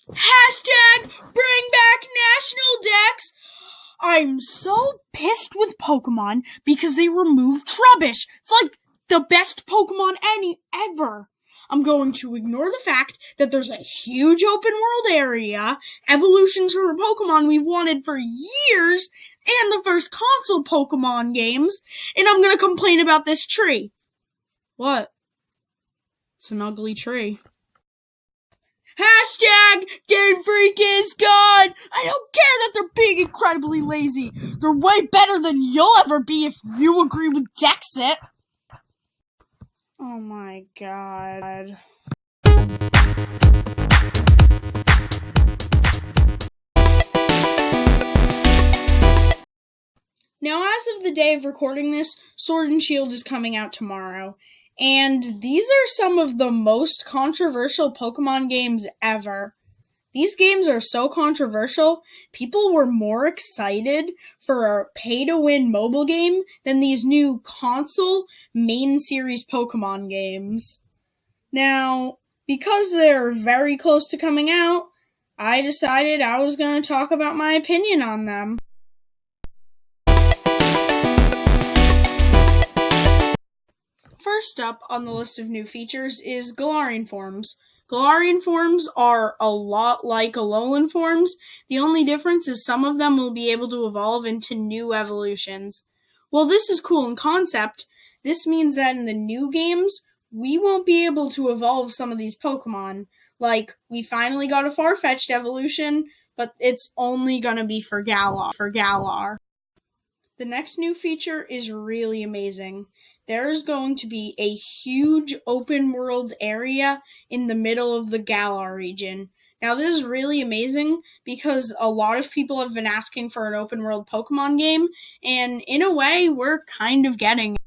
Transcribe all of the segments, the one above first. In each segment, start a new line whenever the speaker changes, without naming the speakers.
Hashtag bring back National Dex. I'm so pissed with Pokemon because they removed Trubbish. It's like the best Pokemon ever. I'm going to ignore the fact that there's a huge open world area, evolutions from a Pokemon we've wanted for years, and the first console Pokemon games, and I'm going to complain about this tree. What? It's an ugly tree. Hashtag Game Freak is gone! I don't care that they're being incredibly lazy. They're way better than you'll ever be if you agree with Dexit. Oh my god. Now, as of the day of recording this, Sword and Shield is coming out tomorrow. And these are some of the most controversial Pokemon games ever. These games are so controversial, people were more excited for a pay-to-win mobile game than these new console main series Pokemon games. Now, because they're very close to coming out, I decided I was going to talk about my opinion on them. First up on the list of new features is Galarian forms. Galarian forms are a lot like Alolan forms. The only difference is some of them will be able to evolve into new evolutions. While this is cool in concept, this means that in the new games, we won't be able to evolve some of these Pokemon. Like, we finally got a Farfetch'd evolution, but it's only gonna be for Galar. The next new feature is really amazing. There is going to be a huge open world area in the middle of the Galar region. Now, this is really amazing because a lot of people have been asking for an open world Pokemon game, and in a way, we're kind of getting it.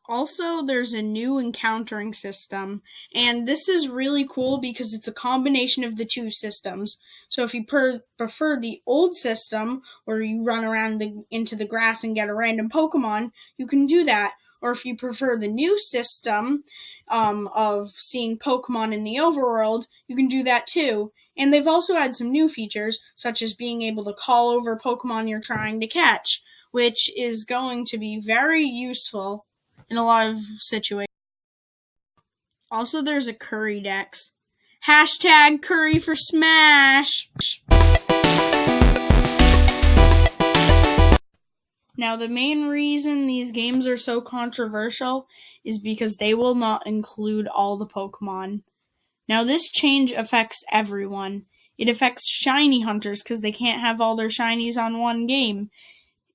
Also, there's a new encountering system, and this is really cool because it's a combination of the two systems. So if you prefer the old system, where you run around into the grass and get a random Pokemon, you can do that. Or if you prefer the new system of seeing Pokemon in the overworld, you can do that too. And they've also had some new features, such as being able to call over Pokemon you're trying to catch, which is going to be very useful in a lot of situations. Also, there's a Curry Dex. Hashtag Curry for Smash! Now, the main reason these games are so controversial is because they will not include all the Pokemon. Now, this change affects everyone. It affects shiny hunters because they can't have all their shinies on one game.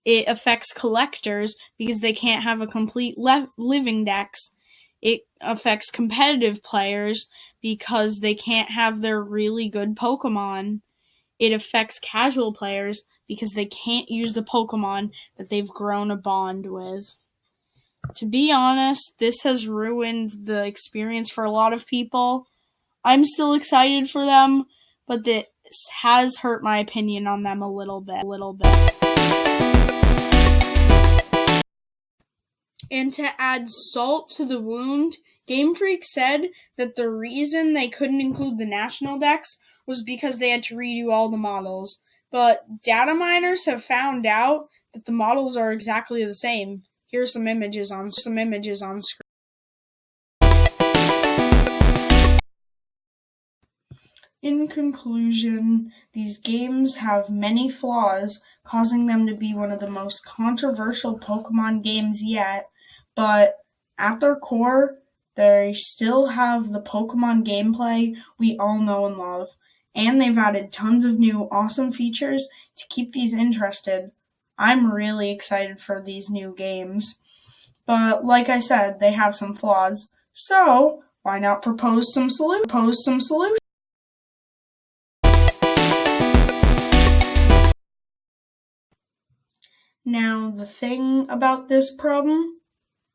It affects collectors because they can't have a complete living dex. It affects competitive players because they can't have their really good Pokemon. It affects casual players because they can't use the Pokemon that they've grown a bond with. To be honest, this has ruined the experience for a lot of people. I'm still excited for them, but this has hurt my opinion on them a little bit. And to add salt to the wound, Game Freak said that the reason they couldn't include the National Dex was because they had to redo all the models. But data miners have found out that the models are exactly the same. Here's some images on screen. In conclusion, these games have many flaws, causing them to be one of the most controversial Pokemon games yet, but at their core, they still have the Pokemon gameplay we all know and love, and they've added tons of new awesome features to keep these interested. I'm really excited for these new games, but like I said, they have some flaws, so why not propose some solutions? Now, the thing about this problem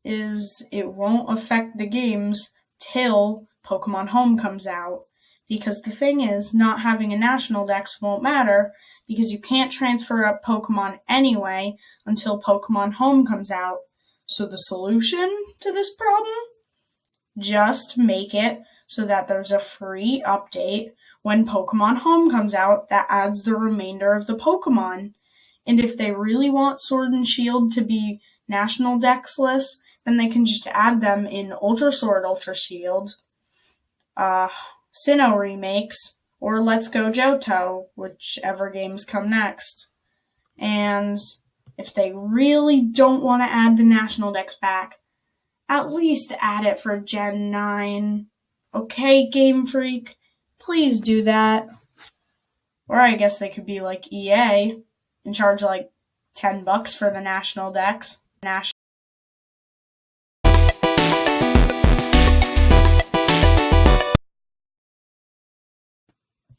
is it won't affect the games till Pokemon Home comes out. Because the thing is, not having a National Dex won't matter because you can't transfer up Pokemon anyway until Pokemon Home comes out. So the solution to this problem? Just make it so that there's a free update when Pokemon Home comes out that adds the remainder of the Pokemon. And if they really want Sword and Shield to be National Dex lists, then they can just add them in Ultra Sword, Ultra Shield, Sinnoh remakes, or Let's Go Johto, whichever games come next. And if they really don't want to add the National Dex back, at least add it for Gen 9. Okay, Game Freak? Please do that. Or I guess they could be like EA and charge like $10 for the National Dex.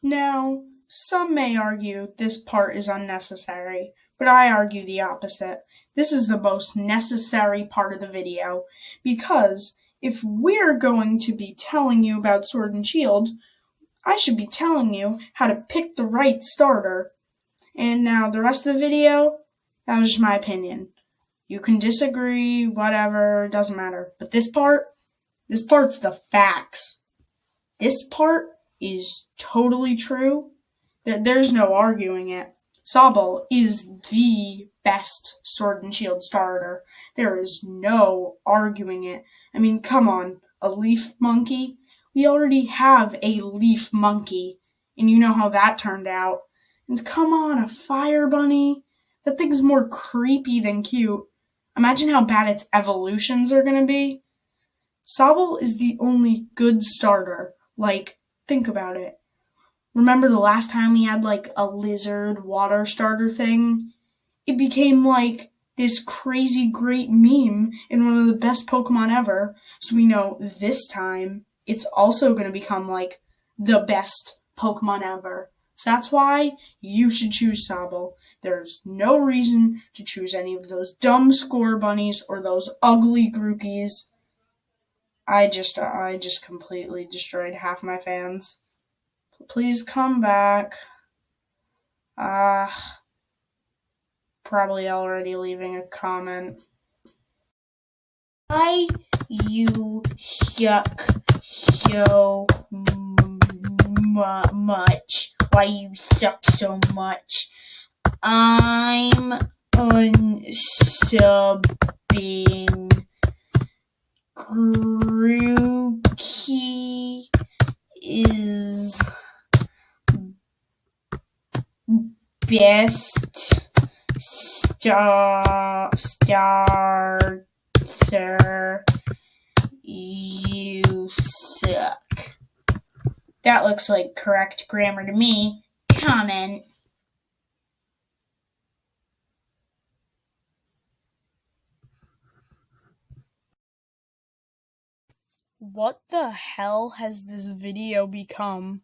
Now, some may argue this part is unnecessary, but I argue the opposite. This is the most necessary part of the video, because if we're going to be telling you about Sword and Shield, I should be telling you how to pick the right starter. And now the rest of the video, that was just my opinion. You can disagree, whatever, doesn't matter. But this part's the facts. This part is totally true. There's no arguing it. Sobble is the best Sword and Shield starter. There is no arguing it. I mean, come on, a Leaf Monkey? We already have a Leaf Monkey, and you know how that turned out. And come on, a Fire Bunny? That thing's more creepy than cute. Imagine how bad its evolutions are gonna be. Sobble is the only good starter. Like, think about it. Remember the last time we had like a lizard water starter thing? It became like this crazy great meme and one of the best Pokemon ever. So we know this time it's also going to become like the best Pokemon ever. So that's why you should choose Sobble. There's no reason to choose any of those dumb Score Bunnies or those ugly Grookies. I just completely destroyed half my fans. Please come back. Probably already leaving a comment. Why you suck so much? Why you suck so much? I'm unsubbing. Grookey is best starter. You suck. That looks like correct grammar to me. Comment. What the hell has this video become?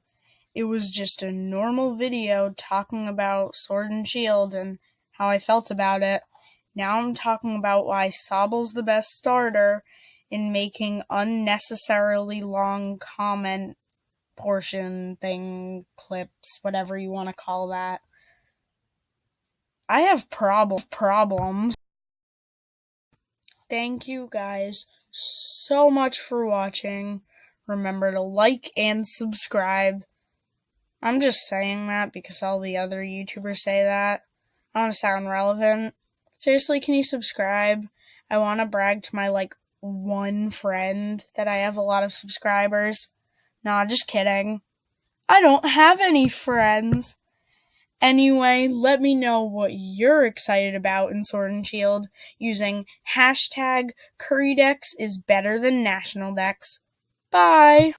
It was just a normal video talking about Sword and Shield and how I felt about it. Now I'm talking about why Sobble's the best starter and making unnecessarily long comment portion thing, clips, whatever you want to call that. I have problems. Thank you guys so much for watching. Remember to like and subscribe. I'm just saying that because all the other YouTubers say that. I want to sound relevant. Seriously, can you subscribe? I want to brag to my, one friend that I have a lot of subscribers. Nah, just kidding. I don't have any friends. Anyway, let me know what you're excited about in Sword and Shield using hashtag Currydex is better than National Dex. Bye.